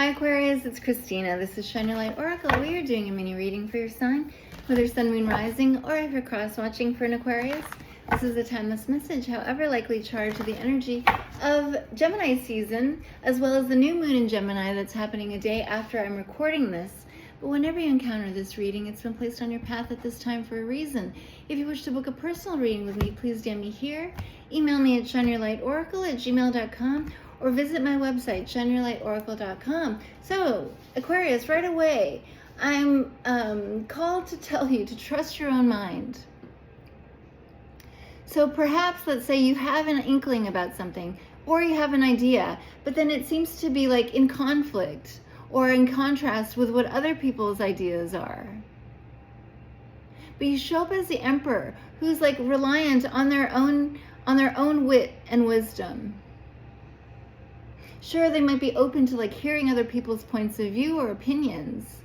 Hi Aquarius, it's Christina. This is Shine Your Light Oracle. We are doing a mini reading for your sign, whether sun, moon, rising, or if you're cross-watching for an Aquarius. This is a timeless message, however likely charged to the energy of Gemini season, as well as the new moon in Gemini that's happening a day after I'm recording this. But whenever you encounter this reading, it's been placed on your path at this time for a reason. If you wish to book a personal reading with me, please DM me here. Email me at shineyourlightoracle@gmail.com or visit my website, shineyourlightoracle.com. So, Aquarius, right away, I'm called to tell you to trust your own mind. So perhaps, let's say you have an inkling about something, or you have an idea, but then it seems to be like in conflict or in contrast with what other people's ideas are. But you show up as the Emperor, who's like reliant on their own wit and wisdom. Sure, they might be open to like hearing other people's points of view or opinions,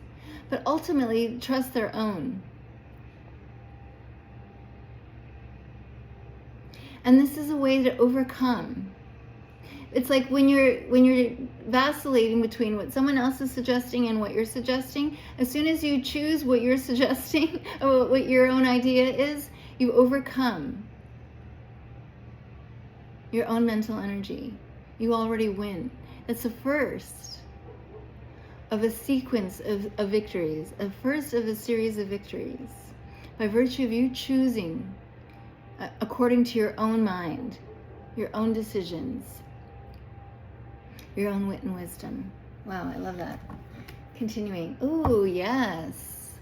but ultimately trust their own. And this is a way to overcome. It's like when you're vacillating between what someone else is suggesting and what you're suggesting, as soon as you choose what you're suggesting or what your own idea is, you overcome your own mental energy. You already win. It's the first of a sequence of victories, a first of a series of victories, by virtue of you choosing according to your own mind, your own decisions, your own wit and wisdom. Wow, I love that. Continuing. Ooh, yes.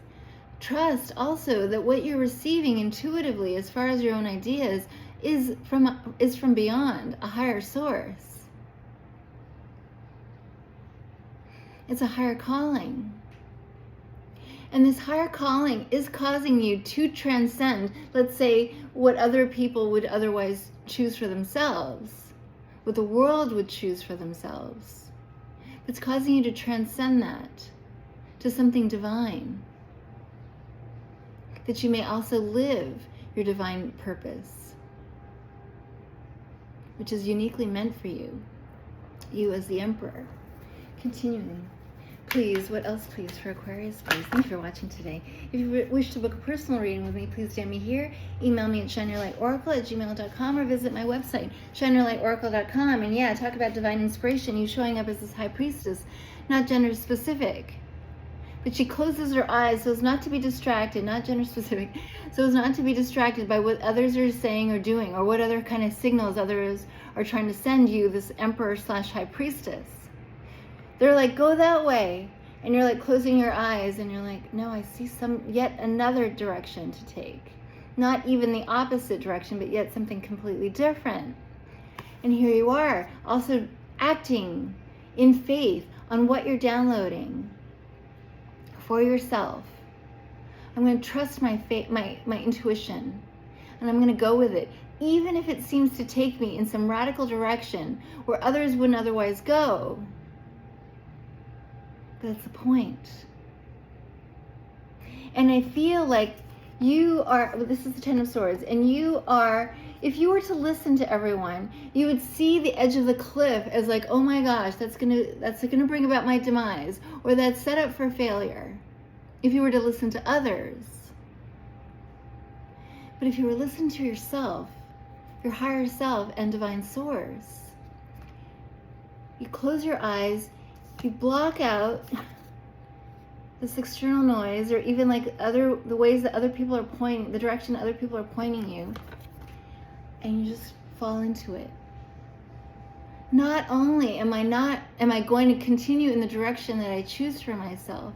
Trust also that what you're receiving intuitively as far as your own ideas is from beyond, a higher source. It's a higher calling. And this higher calling is causing you to transcend, let's say, what other people would otherwise choose for themselves, what the world would choose for themselves. It's causing you to transcend that to something divine, that you may also live your divine purpose, which is uniquely meant for you, you as the Emperor. Continuing. Please, what else please for Aquarius, please? Thank you for watching today. If you wish to book a personal reading with me, please DM me here. Email me at shineyourlightoracle@gmail.com or visit my website, shineyourlightoracle.com. And yeah, talk about divine inspiration. You showing up as this high priestess, not gender specific. But she closes her eyes so as not to be distracted, not gender specific, so as not to be distracted by what others are saying or doing, or what other kind of signals others are trying to send you, this Emperor/high priestess. They're like, go that way. And you're like closing your eyes and you're like, no, I see yet another direction to take. Not even the opposite direction, but yet something completely different. And here you are, also acting in faith on what you're downloading for yourself. I'm going to trust my intuition, and I'm going to go with it, even if it seems to take me in some radical direction where others wouldn't otherwise go. That's the point. And I feel like you are, this is the Ten of Swords, and you are, if you were to listen to everyone, you would see the edge of the cliff as like, oh my gosh, that's gonna bring about my demise, or that's set up for failure, if you were to listen to others. But if you were listening to yourself, your higher self and divine source, you close your eyes, you block out this external noise, or even like the ways that other people are pointing, the direction that other people are pointing you, and you just fall into it. Not only am I going to continue in the direction that I choose for myself,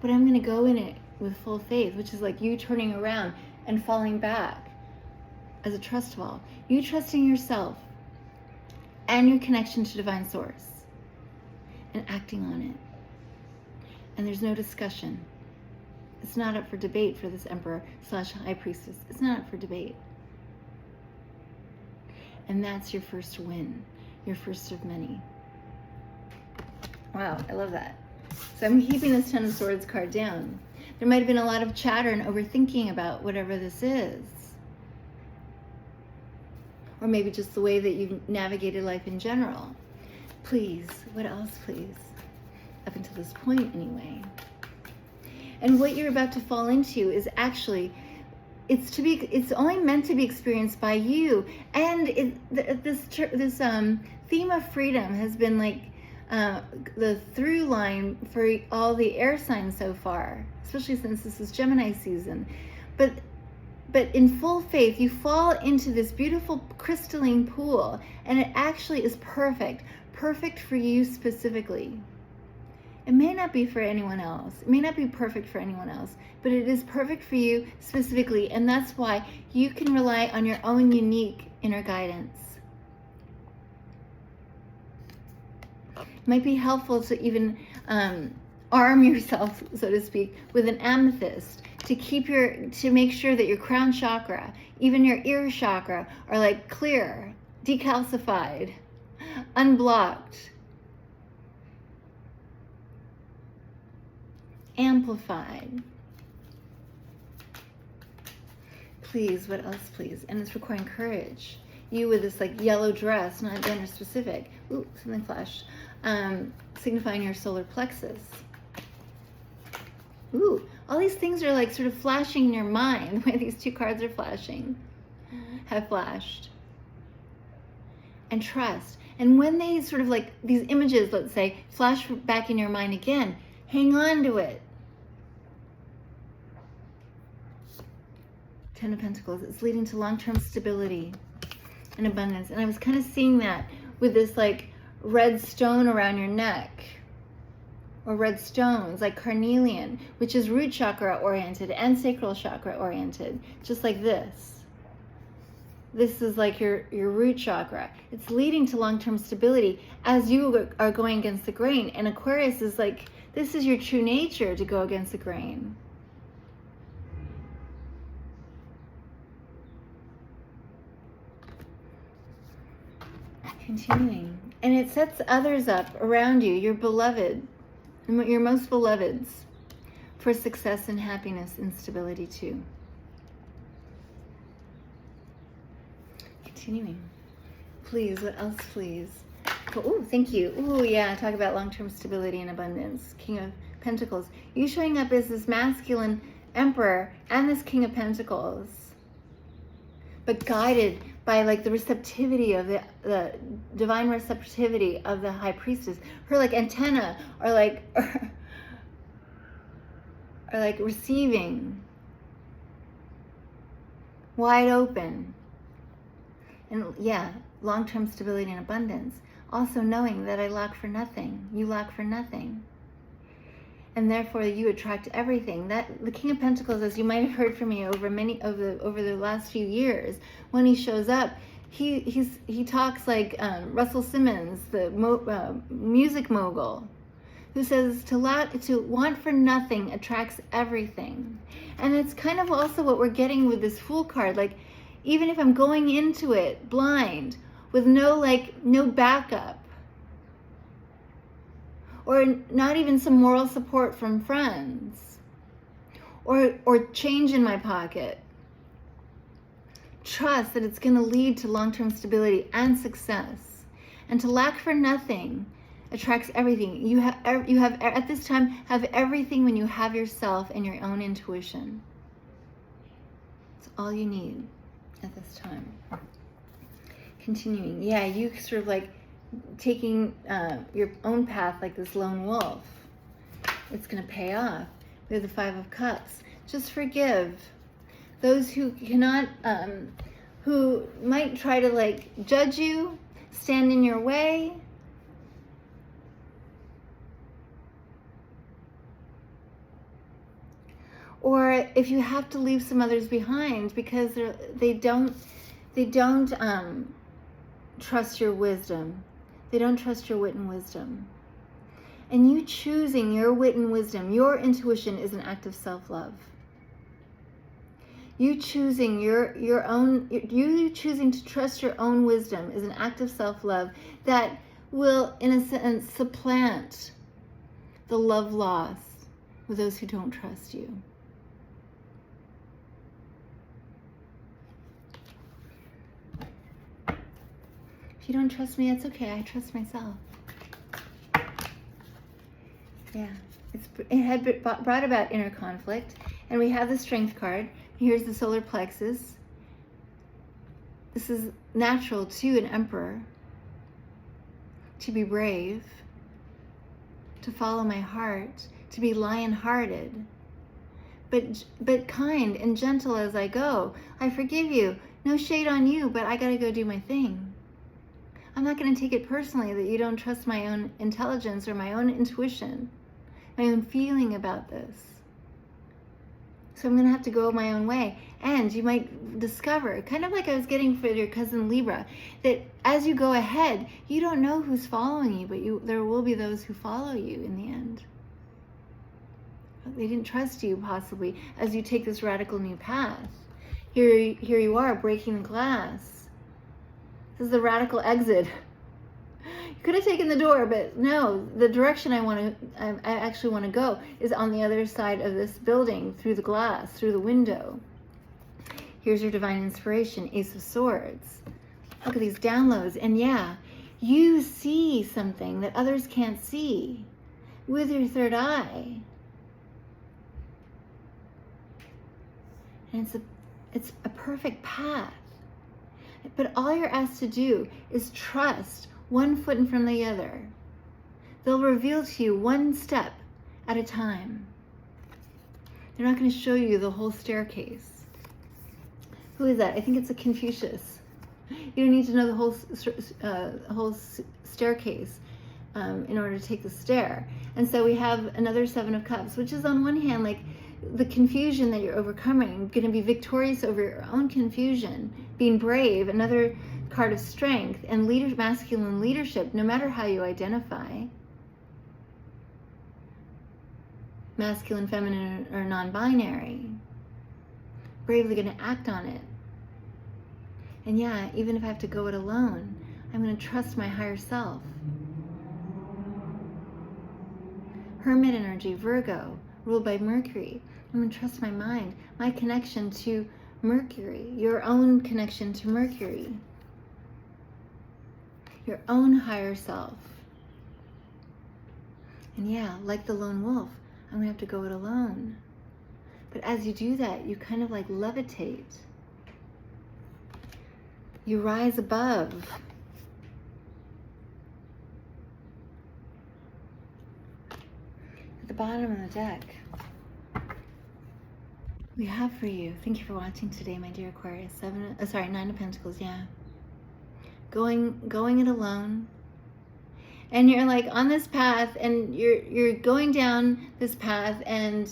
but I'm going to go in it with full faith, which is like you turning around and falling back as a trust fall. You trusting yourself and your connection to divine source, and acting on it. And there's no discussion. It's not up for debate for this Emperor/high priestess. It's not up for debate. And that's your first win, your first of many. Wow, I love that. So I'm keeping this Ten of Swords card down. There might have been a lot of chatter and overthinking about whatever this is. Or maybe just the way that you've navigated life in general. Please, what else, please? up until this point anyway. And what you're about to fall into is actually, it's only meant to be experienced by you. And this theme of freedom has been like the through line for all the air signs so far, especially since this is Gemini season. But in full faith, you fall into this beautiful crystalline pool, and it actually is perfect for you specifically. It may not be for anyone else. It may not be perfect for anyone else, but it is perfect for you specifically, and that's why you can rely on your own unique inner guidance. It might be helpful to even arm yourself, so to speak, with an amethyst to make sure that your crown chakra, even your ear chakra, are like clear, decalcified, unblocked, amplified. Please, what else, please? And it's requiring courage. You with this like yellow dress, not gender specific. Ooh, something flashed. Signifying your solar plexus. Ooh, all these things are like sort of flashing in your mind. The way these two cards are flashing, have flashed. And trust. And when they sort of like these images, let's say, flash back in your mind again, hang on to it. Ten of Pentacles. It's leading to long-term stability and abundance. And I was kind of seeing that with this like red stone around your neck, or red stones like carnelian, which is root chakra oriented and sacral chakra oriented, just like this. This is like your root chakra. It's leading to long-term stability as you are going against the grain. And Aquarius is like, this is your true nature, to go against the grain. Continuing. And it sets others up around you, your beloved, your most beloveds, for success and happiness and stability too. Continuing. Please, what else, please? Oh, thank you. Oh, yeah, talk about long-term stability and abundance. King of Pentacles. You showing up as this masculine emperor and this King of Pentacles, but guided by like the receptivity of the divine receptivity of the High Priestess. Her like antenna are like receiving, wide open. And yeah, long-term stability and abundance. Also knowing that I lack for nothing. You lack for nothing. And therefore you attract everything. That the King of Pentacles, as you might have heard from me over the last few years, when he shows up, he talks like Russell Simmons, the music mogul, who says to want for nothing attracts everything. And it's kind of also what we're getting with this Fool card. Like, even if I'm going into it blind, with no backup, or not even some moral support from friends, or change in my pocket, trust that it's going to lead to long-term stability and success. And to lack for nothing attracts everything. You have at this time have everything when you have yourself and your own intuition. It's all you need at this time. Continuing. Yeah, you sort of like taking your own path like this lone wolf. It's going to pay off. We have the Five of Cups. Just forgive those who cannot, who might try to like judge you, stand in your way. Or if you have to leave some others behind because they don't trust your wisdom. They don't trust your wit and wisdom. And you choosing your wit and wisdom, your intuition, is an act of self-love. You choosing you choosing to trust your own wisdom is an act of self-love that will, in a sense, supplant the love lost with those who don't trust you. If you don't trust me, it's okay. I trust myself. Yeah, it had brought about inner conflict. And we have the Strength card. Here's the solar plexus. This is natural to an emperor, to be brave, to follow my heart, to be lion-hearted, but kind and gentle as I go. I forgive you. No shade on you, but I gotta go do my thing. I'm not gonna take it personally that you don't trust my own intelligence or my own intuition, my own feeling about this. So I'm gonna have to go my own way. And you might discover, kind of like I was getting for your cousin Libra, that as you go ahead, you don't know who's following you, but there will be those who follow you in the end. They didn't trust you, possibly, as you take this radical new path. Here you are, breaking the glass. This is the radical exit. You could have taken the door, but no, the direction I actually want to go is on the other side of this building, through the glass, through the window. Here's your divine inspiration, Ace of Swords. Look at these downloads. And yeah, you see something that others can't see with your third eye. And it's a perfect path. But all you're asked to do is trust one foot in front of the other. They'll reveal to you one step at a time. They're not going to show you the whole staircase. Who is that? I think it's a Confucius. You don't need to know the whole staircase in order to take the stair. And so we have another Seven of Cups, which is on one hand like the confusion that you're overcoming, going to be victorious over your own confusion, being brave, another card of strength, and masculine leadership, no matter how you identify. Masculine, feminine, or non-binary. Bravely going to act on it. And yeah, even if I have to go it alone, I'm going to trust my higher self. Hermit energy, Virgo, ruled by Mercury. I'm going to trust my mind, my connection to Mercury, your own connection to Mercury, your own higher self. And yeah, like the lone wolf, I'm going to have to go it alone. But as you do that, you kind of like levitate. You rise above. At the bottom of the deck, we have for you, thank you for watching today, my dear Aquarius, Nine of Pentacles, yeah. Going it alone. And you're like on this path, and you're going down this path, and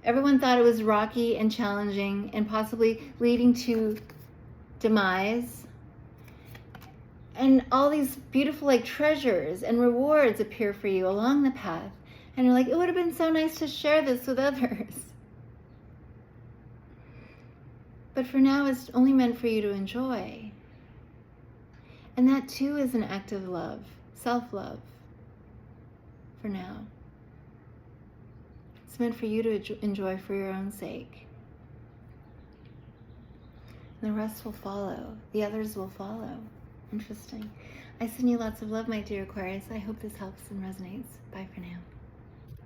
everyone thought it was rocky and challenging and possibly leading to demise. And all these beautiful like treasures and rewards appear for you along the path. And you're like, it would have been so nice to share this with others. But for now, it's only meant for you to enjoy. And that too is an act of love, self-love, for now. It's meant for you to enjoy for your own sake. And the rest will follow. The others will follow. Interesting. I send you lots of love, my dear Aquarius. I hope this helps and resonates. Bye for now.